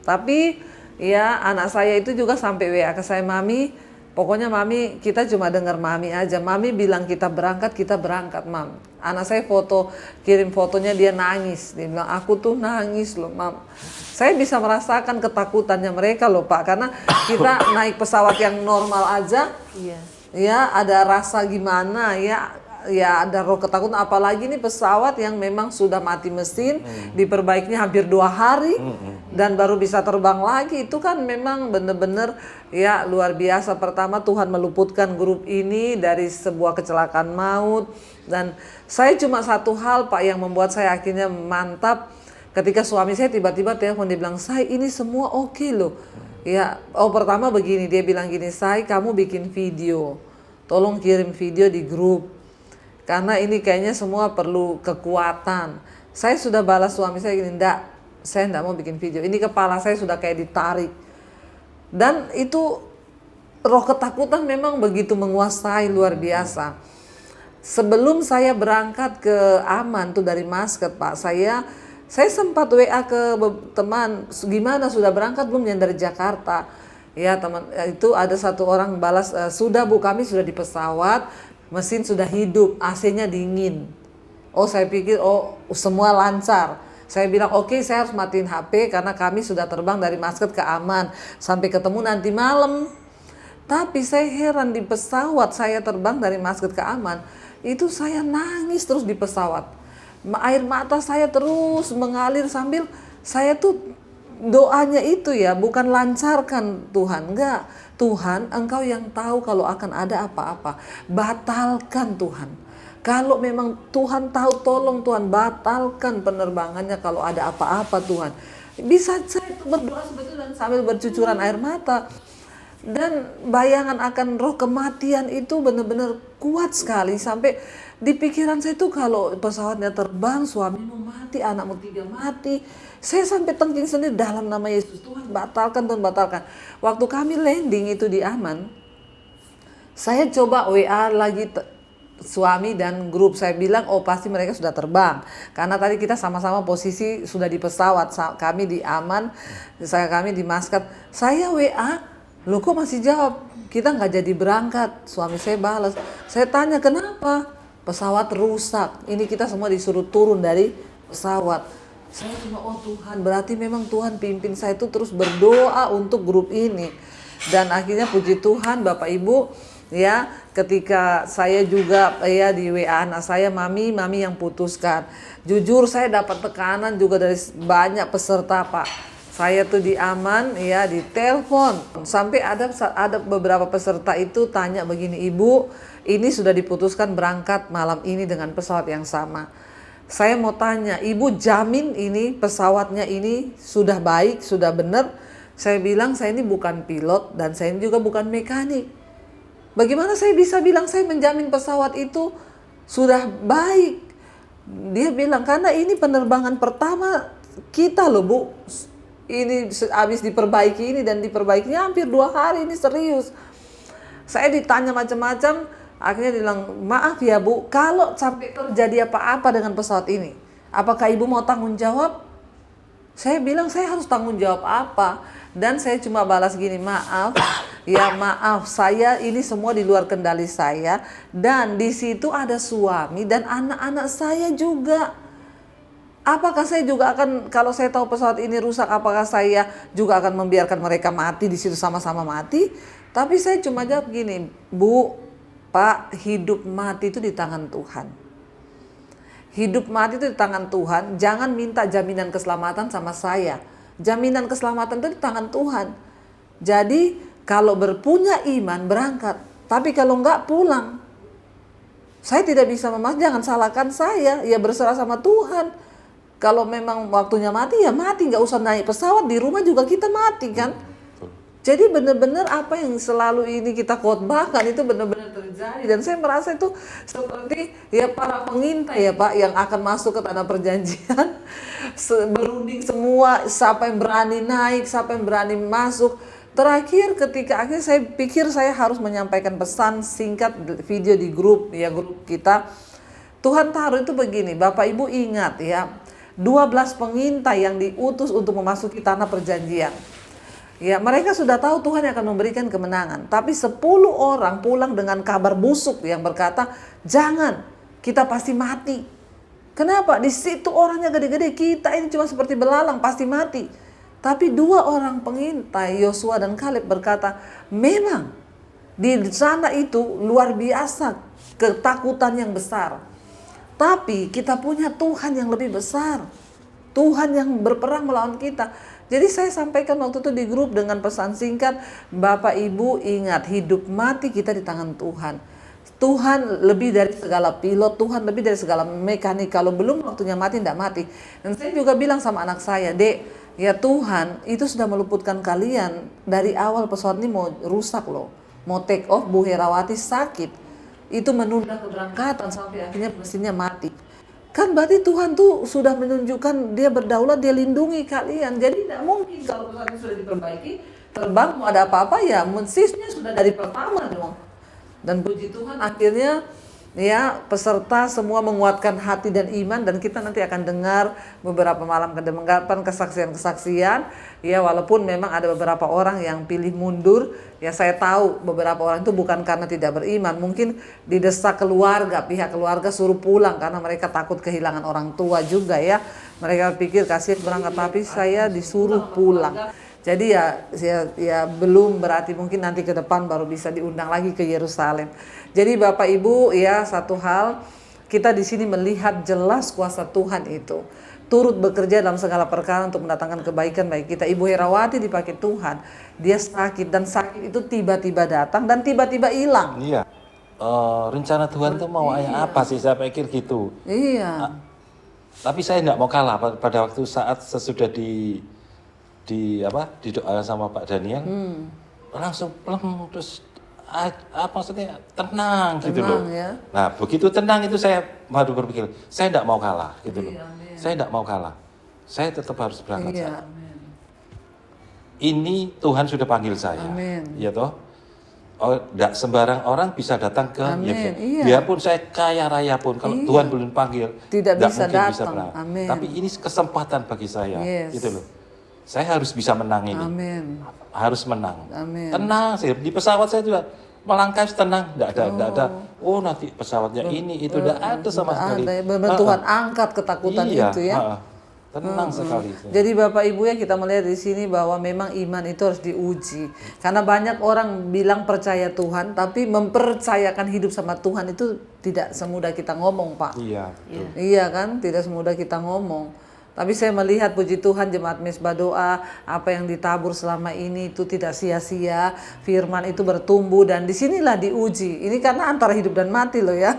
Tapi ya anak saya itu juga sampai WA ke saya, Mami, pokoknya Mami kita cuma dengar Mami aja. Mami bilang kita berangkat Mam. Anak saya kirim fotonya dia nangis. Dia bilang aku tuh nangis loh Mam. Saya bisa merasakan ketakutannya mereka loh Pak. Karena kita naik pesawat yang normal aja. Ya ada rasa gimana ya ada roh ketakutan, apalagi ini pesawat yang memang sudah mati mesin, diperbaikinya hampir 2 hari dan baru bisa terbang lagi. Itu kan memang benar-benar ya luar biasa. Pertama Tuhan meluputkan grup ini dari sebuah kecelakaan maut. Dan saya cuma satu hal Pak yang membuat saya akhirnya mantap, ketika suami saya tiba-tiba telepon, dia bilang, ini semua oke loh. Ya, pertama begini, dia bilang gini, kamu bikin video, tolong kirim video di grup. Karena ini kayaknya semua perlu kekuatan. Saya sudah balas suami saya gini, saya enggak mau bikin video. Ini kepala saya sudah kayak ditarik. Dan itu roh ketakutan memang begitu menguasai luar biasa. Sebelum saya berangkat ke Aman tuh dari Muscat Pak, saya sempat WA ke teman, gimana sudah berangkat belum yang dari Jakarta? Ya teman, itu ada satu orang balas, sudah Bu, kami sudah di pesawat. Mesin sudah hidup, AC-nya dingin. Saya pikir semua lancar. Saya bilang oke, saya harus matiin HP karena kami sudah terbang dari Muscat ke Aman. Sampai ketemu nanti malam. Tapi saya heran, di pesawat saya terbang dari Muscat ke Aman, itu saya nangis terus di pesawat. Air mata saya terus mengalir sambil saya tuh doanya itu ya, bukan lancarkan Tuhan, enggak. Tuhan, Engkau yang tahu kalau akan ada apa-apa. Batalkan Tuhan. Kalau memang Tuhan tahu, tolong Tuhan batalkan penerbangannya kalau ada apa-apa Tuhan. Bisa saya berdoa seperti itu dan sambil bercucuran air mata. Dan bayangan akan roh kematian itu benar-benar kuat sekali. Sampai di pikiran saya itu kalau pesawatnya terbang, suamimu mati, anakmu 3 mati. Saya sampai tengking sendiri, dalam nama Yesus, Tuhan batalkan, Tuhan batalkan. Waktu kami landing itu di Aman, saya coba WA lagi suami dan grup. Saya bilang, pasti mereka sudah terbang. Karena tadi kita sama-sama posisi sudah di pesawat. Kami di Aman, kami di Muscat. Saya WA, loh kok masih jawab? Kita nggak jadi berangkat. Suami saya balas. Saya tanya, kenapa? Pesawat rusak. Ini kita semua disuruh turun dari pesawat. Saya cuma, Tuhan, berarti memang Tuhan pimpin saya itu terus berdoa untuk grup ini. Dan akhirnya puji Tuhan Bapak Ibu, ya ketika saya juga ya di WA anak saya, Mami yang putuskan. Jujur saya dapat tekanan juga dari banyak peserta Pak. Saya tuh di Aman ya ditelepon. Sampai ada beberapa peserta itu tanya begini, Ibu, ini sudah diputuskan berangkat malam ini dengan pesawat yang sama. Saya mau tanya, Ibu jamin ini pesawatnya ini sudah baik, sudah benar? Saya bilang saya ini bukan pilot dan saya ini juga bukan mekanik. Bagaimana saya bisa bilang saya menjamin pesawat itu sudah baik. Dia bilang, karena ini penerbangan pertama kita loh Bu. Ini habis diperbaiki ini dan diperbaikinya hampir 2 hari, ini serius. Saya ditanya macam-macam, akhirnya bilang, maaf ya Bu, kalau sampai terjadi apa-apa dengan pesawat ini, apakah Ibu mau tanggung jawab? Saya bilang, saya harus tanggung jawab apa? Dan saya cuma balas gini, maaf, ya maaf, saya ini semua di luar kendali saya, dan di situ ada suami dan anak-anak saya juga. Apakah saya juga akan, kalau saya tahu pesawat ini rusak, apakah saya juga akan membiarkan mereka mati di situ sama-sama mati? Tapi saya cuma jawab gini, Bu, Pak, hidup mati itu di tangan Tuhan. Hidup mati itu di tangan Tuhan, jangan minta jaminan keselamatan sama saya. Jaminan keselamatan itu di tangan Tuhan. Jadi kalau berpunya iman berangkat, tapi kalau enggak pulang. Saya tidak bisa jangan salahkan saya, ya berserah sama Tuhan. Kalau memang waktunya mati ya mati, nggak usah naik pesawat, di rumah juga kita mati kan. Jadi benar-benar apa yang selalu ini kita khotbahkan itu benar-benar terjadi, dan saya merasa itu seperti ya para pengintai ya Pak yang akan masuk ke tanah perjanjian, berunding semua, siapa yang berani naik, siapa yang berani masuk. Terakhir ketika akhirnya saya pikir saya harus menyampaikan pesan singkat video di grup kita. Tuhan taruh itu begini, Bapak Ibu ingat ya, 12 pengintai yang diutus untuk memasuki tanah perjanjian. Ya, mereka sudah tahu Tuhan yang akan memberikan kemenangan. Tapi 10 orang pulang dengan kabar busuk yang berkata, jangan, kita pasti mati. Kenapa? Di situ orangnya gede-gede, kita ini cuma seperti belalang, pasti mati. Tapi 2 orang pengintai, Yosua dan Kaleb berkata, memang di sana itu luar biasa ketakutan yang besar. Tapi kita punya Tuhan yang lebih besar. Tuhan yang berperang melawan kita. Jadi saya sampaikan waktu itu di grup dengan pesan singkat, Bapak Ibu ingat, hidup mati kita di tangan Tuhan. Tuhan lebih dari segala pilot, Tuhan lebih dari segala mekanik. Kalau belum waktunya mati, tidak mati. Dan saya juga bilang sama anak saya, Dek, ya Tuhan itu sudah meluputkan kalian dari awal pesawat ini mau rusak loh. Mau take off, Bu Herawati sakit. Itu menunda keberangkatan sampai akhirnya mesinnya mati. Kan berarti Tuhan tuh sudah menunjukkan dia berdaulat, dia lindungi kalian. Jadi tidak mungkin kalau pesawat sudah diperbaiki, terbang mau ada apa-apa ya mensisnya sudah dari pertama dong. Dan puji Tuhan akhirnya ya peserta semua menguatkan hati dan iman, dan kita nanti akan dengar beberapa malam ke depan kesaksian-kesaksian ya, walaupun memang ada beberapa orang yang pilih mundur ya. Saya tahu beberapa orang itu bukan karena tidak beriman, mungkin didesak keluarga, pihak keluarga suruh pulang karena mereka takut kehilangan orang tua juga ya. Mereka pikir kasihan berangkat, tapi saya disuruh pulang. Jadi ya belum berarti mungkin nanti ke depan baru bisa diundang lagi ke Yerusalem. Jadi Bapak Ibu ya, satu hal kita di sini melihat jelas kuasa Tuhan itu turut bekerja dalam segala perkara untuk mendatangkan kebaikan bagi kita. Ibu Herawati dipakai Tuhan, dia sakit, dan sakit itu tiba-tiba datang dan tiba-tiba hilang. Iya. Rencana Tuhan tuh mau apa sih, saya pikir gitu. Iya. Tapi saya tidak mau kalah pada waktu saat sesudah didoakan sama Pak Daniel, langsung pleng, terus maksudnya tenang gitu loh. Ya. Nah begitu tenang itu saya baru berpikir, saya tidak mau kalah gitu loh. Saya tidak mau kalah, saya tetap harus berangkat. Iya. Ini Tuhan sudah panggil saya, ya toh. Oh, tidak sembarang orang bisa datang ke Yerusalem. Iya. Biarpun saya kaya raya pun, kalau Tuhan belum panggil, tidak bisa mungkin datang. bisa berangkat. Amin. Tapi ini kesempatan bagi saya, gitu loh. Saya harus bisa menang ini. Amin. Harus menang. Amin. Tenang sih. Di pesawat saya juga melangkah tenang. Tidak ada. Oh nanti pesawatnya ini itu tidak ada sama sekali. Benar, Tuhan angkat ketakutan itu ya. Tenang sekali. Jadi Bapak Ibu ya, kita melihat di sini bahwa memang iman itu harus diuji. Karena banyak orang bilang percaya Tuhan, tapi mempercayakan hidup sama Tuhan itu tidak semudah kita ngomong, Pak. Iya. Iya kan, tidak semudah kita ngomong. Tapi saya melihat puji Tuhan jemaat Mesbah Doa, apa yang ditabur selama ini itu tidak sia-sia. Firman itu bertumbuh dan disinilah diuji. Ini karena antara hidup dan mati loh ya.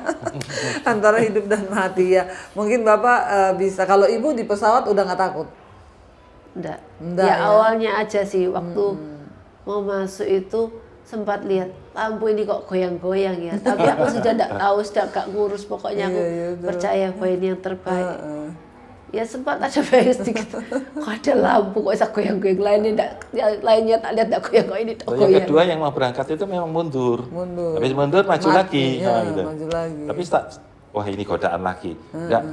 Antara hidup dan mati ya. Mungkin Bapak bisa, kalau Ibu di pesawat udah nggak takut? Enggak. Enggak, Ya ya? awalnya aja sih waktu mau masuk itu sempat lihat lampu ini kok goyang-goyang ya. Tapi aku sudah tidak tahu, sudah gak ngurus. Pokoknya aku percaya bahwa ini yang terbaik. Ya sempat ada bayang sedikit, kok ada lampu kok bisa goyang-goyang, lainnya tak lihat tak goyang, kok ini tak Yang goyang. kedua yang mau berangkat itu memang mundur. Habis mundur maju lagi. Ya, gitu. maju lagi. Tapi wah ini godaan lagi.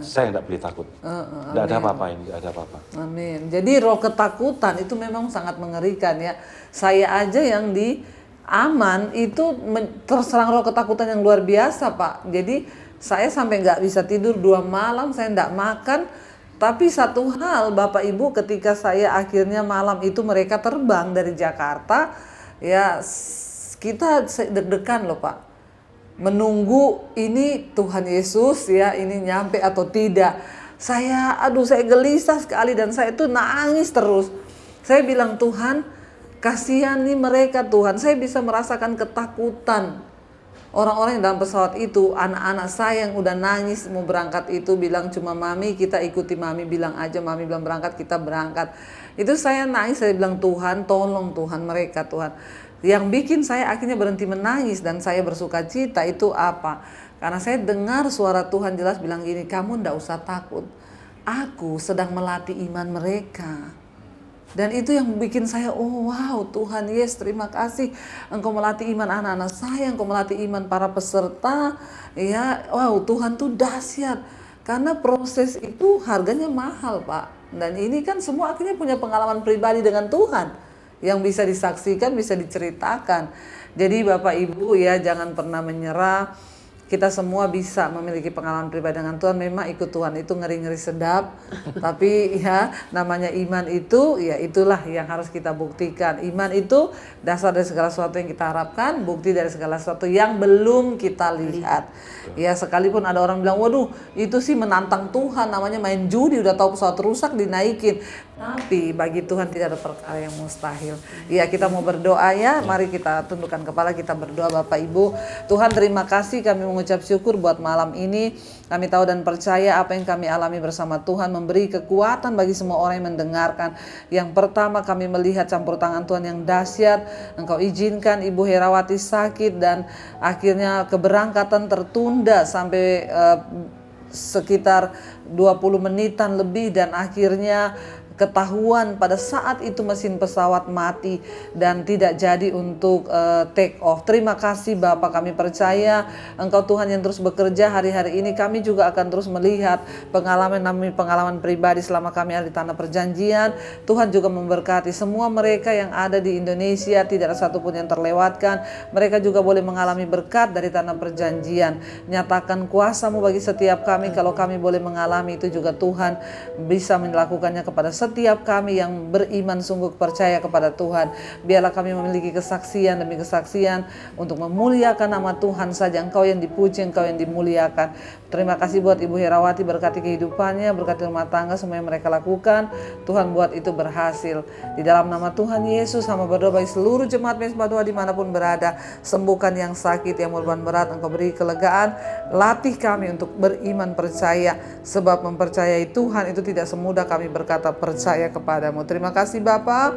Saya enggak boleh takut. Enggak ada apa-apa ini, enggak ada apa-apa. Amin. Jadi roh ketakutan itu memang sangat mengerikan ya. Saya aja yang di Aman itu terserang roh ketakutan yang luar biasa, Pak. Jadi saya sampai nggak bisa tidur 2 malam, saya nggak makan. Tapi satu hal Bapak Ibu, ketika saya akhirnya malam itu mereka terbang dari Jakarta, ya kita deg-degan loh Pak. Menunggu ini Tuhan Yesus ya, ini nyampe atau tidak. Saya gelisah sekali dan saya itu nangis terus. Saya bilang, Tuhan kasihan nih mereka Tuhan, saya bisa merasakan ketakutan. Orang-orang yang dalam pesawat itu, anak-anak saya yang udah nangis mau berangkat itu bilang cuma mami kita ikuti mami bilang aja, mami bilang berangkat kita berangkat. Itu saya nangis, saya bilang Tuhan tolong Tuhan mereka Tuhan. Yang bikin saya akhirnya berhenti menangis dan saya bersuka cita itu apa? Karena saya dengar suara Tuhan jelas bilang gini, kamu ndak usah takut, aku sedang melatih iman mereka. Dan itu yang bikin saya, oh wow Tuhan yes terima kasih Engkau melatih iman anak-anak saya, Engkau melatih iman para peserta. Ya, wow Tuhan tuh dahsyat. Karena proses itu harganya mahal Pak. Dan ini kan semua akhirnya punya pengalaman pribadi dengan Tuhan. Yang bisa disaksikan, bisa diceritakan. Jadi Bapak Ibu ya jangan pernah menyerah. Kita semua bisa memiliki pengalaman pribadi dengan Tuhan. Memang ikut Tuhan itu ngeri-ngeri sedap. Tapi ya namanya iman itu, ya itulah yang harus kita buktikan. Iman itu dasar dari segala sesuatu yang kita harapkan, bukti dari segala sesuatu yang belum kita lihat. Ya sekalipun ada orang bilang, waduh itu sih menantang Tuhan, namanya main judi, udah tahu pesawat rusak dinaikin. Tapi bagi Tuhan tidak ada perkara yang mustahil. Ya kita mau berdoa ya, mari kita tundukkan kepala, kita berdoa Bapak Ibu. Tuhan terima kasih, kami mengucap syukur buat malam ini. Kami tahu dan percaya apa yang kami alami bersama Tuhan memberi kekuatan bagi semua orang yang mendengarkan. Yang pertama kami melihat campur tangan Tuhan yang dahsyat. Engkau izinkan Ibu Herawati sakit dan akhirnya keberangkatan tertunda sampai sekitar 20 menitan lebih dan akhirnya ketahuan pada saat itu mesin pesawat mati dan tidak jadi untuk take off. Terima kasih Bapak, kami percaya Engkau Tuhan yang terus bekerja hari-hari ini. Kami juga akan terus melihat pengalaman pribadi selama kami ada di tanah perjanjian. Tuhan juga memberkati semua mereka yang ada di Indonesia, tidak ada satupun yang terlewatkan. Mereka juga boleh mengalami berkat dari tanah perjanjian. Nyatakan kuasa-Mu bagi setiap kami, kalau kami boleh mengalami itu juga Tuhan bisa melakukannya kepada setiap kami yang beriman sungguh percaya kepada Tuhan. Biarlah kami memiliki kesaksian demi kesaksian untuk memuliakan nama Tuhan saja. Engkau yang dipuji, Engkau yang dimuliakan. Terima kasih buat Ibu Herawati, berkati kehidupannya, berkati rumah tangga semua yang mereka lakukan. Tuhan buat itu berhasil. Di dalam nama Tuhan Yesus sama berdoa bagi seluruh jemaat Mesbah Doa dimanapun berada. Sembuhkan yang sakit, yang beban berat, Engkau beri kelegaan. Latih kami untuk beriman percaya, sebab mempercayai Tuhan itu tidak semudah kami berkata percaya kepadamu. Terima kasih Bapa.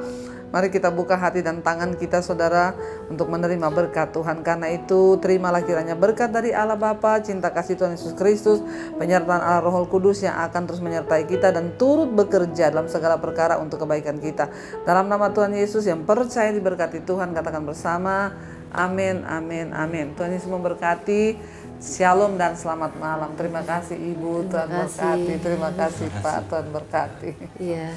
Mari kita buka hati dan tangan kita saudara untuk menerima berkat Tuhan. Karena itu terimalah kiranya berkat dari Allah Bapa, cinta kasih Tuhan Yesus Kristus, penyertaan Allah Roh Kudus yang akan terus menyertai kita dan turut bekerja dalam segala perkara untuk kebaikan kita. Dalam nama Tuhan Yesus yang percaya diberkati Tuhan, katakan bersama amin, amin, amin. Tuhan Yesus memberkati. Shalom dan selamat malam. Terima kasih Ibu, Tuhan berkati. Terima kasih Pak, Tuhan berkati. Iya.